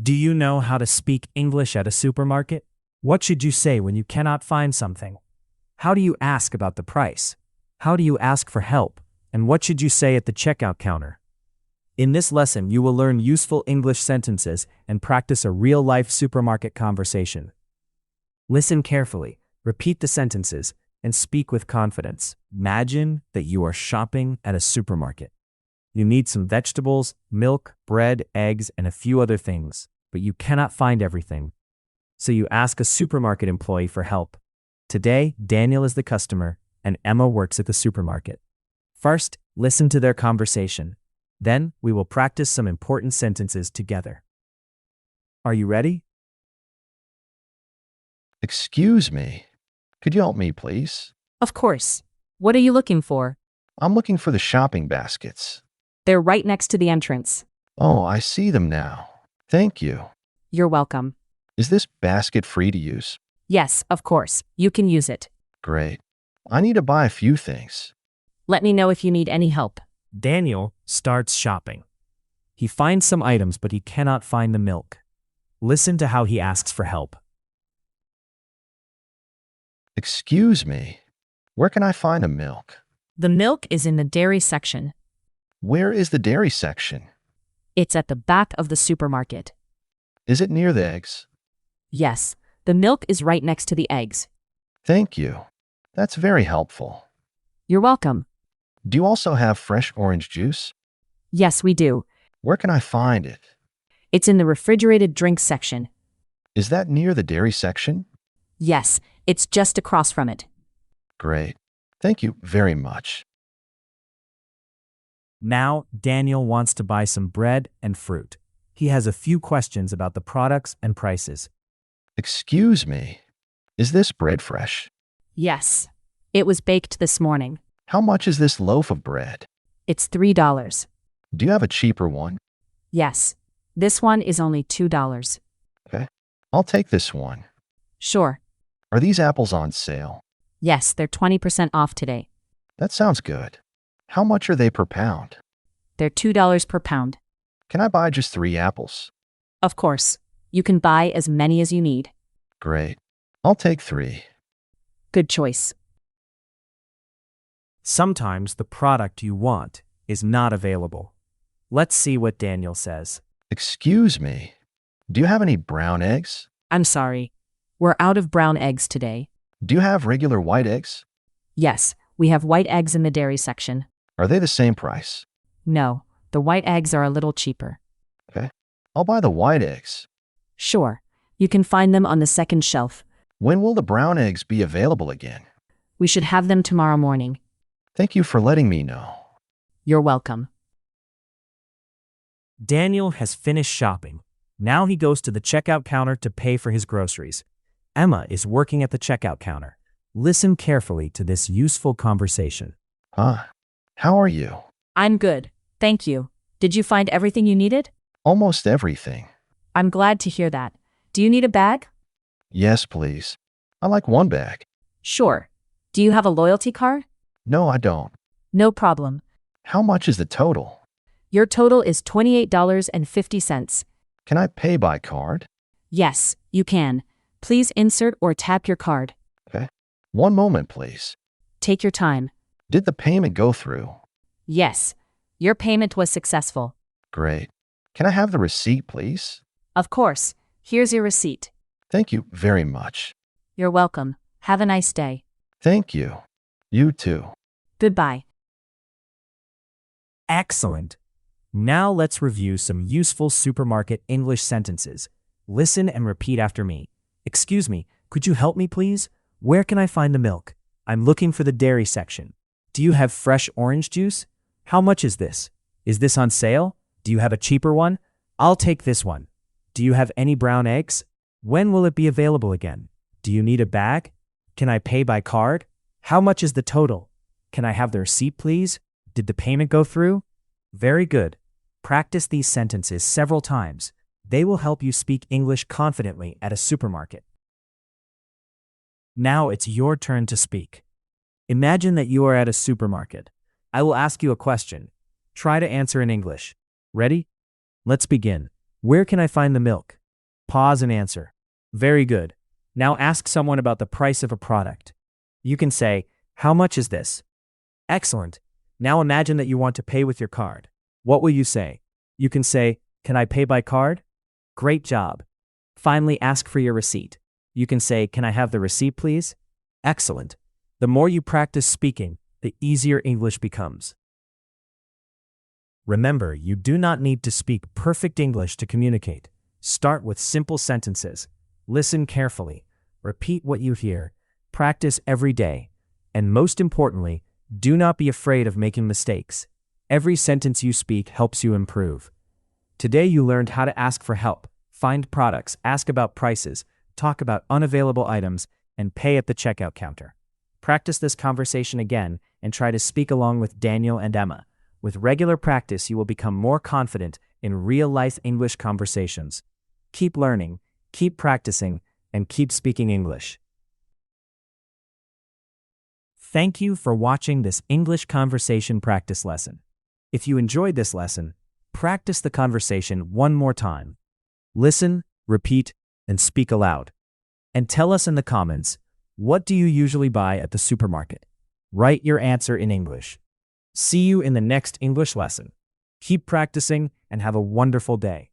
Do you know how to speak English at a supermarket? What should you say when you cannot find something? How do you ask about the price? How do you ask for help? And what should you say at the checkout counter? In this lesson, you will learn useful English sentences and practice a real-life supermarket conversation. Listen carefully, repeat the sentences, and speak with confidence. Imagine that you are shopping at a supermarket. You need some vegetables, milk, bread, eggs, and a few other things, but you cannot find everything. So you ask a supermarket employee for help. Today, Daniel is the customer, and Emma works at the supermarket. First, listen to their conversation. Then, we will practice some important sentences together. Are you ready? Excuse me. Could you help me, please? Of course. What are you looking for? I'm looking for the shopping baskets. They're right next to the entrance. Oh, I see them now. Thank you. You're welcome. Is this basket free to use? Yes, of course. You can use it. Great. I need to buy a few things. Let me know if you need any help. Daniel starts shopping. He finds some items, but he cannot find the milk. Listen to how he asks for help. Excuse me. Where can I find the milk? The milk is in the dairy section. Where is the dairy section? It's at the back of the supermarket. Is it near the eggs? Yes, the milk is right next to the eggs. Thank you. That's very helpful. You're welcome. Do you also have fresh orange juice? Yes, we do. Where can I find it? It's in the refrigerated drinks section. Is that near the dairy section? Yes, it's just across from it. Great. Thank you very much. Now, Daniel wants to buy some bread and fruit. He has a few questions about the products and prices. Excuse me. Is this bread fresh? Yes. It was baked this morning. How much is this loaf of bread? It's $3. Do you have a cheaper one? Yes. This one is only $2. Okay. I'll take this one. Sure. Are these apples on sale? Yes, they're 20% off today. That sounds good. How much are they per pound? They're $2 per pound. Can I buy just 3 apples? Of course. You can buy as many as you need. Great. I'll take 3. Good choice. Sometimes the product you want is not available. Let's see what Daniel says. Excuse me. Do you have any brown eggs? I'm sorry. We're out of brown eggs today. Do you have regular white eggs? Yes, we have white eggs in the dairy section. Are they the same price? No, the white eggs are a little cheaper. Okay. I'll buy the white eggs. Sure. You can find them on the second shelf. When will the brown eggs be available again? We should have them tomorrow morning. Thank you for letting me know. You're welcome. Daniel has finished shopping. Now he goes to the checkout counter to pay for his groceries. Emma is working at the checkout counter. Listen carefully to this useful conversation. Hi. How are you? I'm good. Thank you. Did you find everything you needed? Almost everything. I'm glad to hear that. Do you need a bag? Yes, please. I like one bag. Sure. Do you have a loyalty card? No, I don't. No problem. How much is the total? Your total is $28.50. Can I pay by card? Yes, you can. Please insert or tap your card. Okay. One moment, please. Take your time. Did the payment go through? Yes. Your payment was successful. Great. Can I have the receipt, please? Of course. Here's your receipt. Thank you very much. You're welcome. Have a nice day. Thank you. You too. Goodbye. Excellent. Now let's review some useful supermarket English sentences. Listen and repeat after me. Excuse me, could you help me please? Where can I find the milk? I'm looking for the dairy section. Do you have fresh orange juice? How much is this? Is this on sale? Do you have a cheaper one? I'll take this one. Do you have any brown eggs? When will it be available again? Do you need a bag? Can I pay by card? How much is the total? Can I have the receipt, please? Did the payment go through? Very good. Practice these sentences several times. They will help you speak English confidently at a supermarket. Now it's your turn to speak. Imagine that you are at a supermarket. I will ask you a question. Try to answer in English. Ready? Let's begin. Where can I find the milk? Pause and answer. Very good. Now ask someone about the price of a product. You can say, how much is this? Excellent. Now imagine that you want to pay with your card. What will you say? You can say, can I pay by card? Great job. Finally, ask for your receipt. You can say, can I have the receipt, please? Excellent. The more you practice speaking, the easier English becomes. Remember, you do not need to speak perfect English to communicate. Start with simple sentences. Listen carefully. Repeat what you hear. Practice every day. And most importantly, do not be afraid of making mistakes. Every sentence you speak helps you improve. Today you learned how to ask for help, find products, ask about prices, talk about unavailable items, and pay at the checkout counter. Practice this conversation again and try to speak along with Daniel and Emma. With regular practice, you will become more confident in real-life English conversations. Keep learning, keep practicing, and keep speaking English. Thank you for watching this English conversation practice lesson. If you enjoyed this lesson, practice the conversation one more time. Listen, repeat, and speak aloud. And tell us in the comments, what do you usually buy at the supermarket? Write your answer in English. See you in the next English lesson. Keep practicing and have a wonderful day.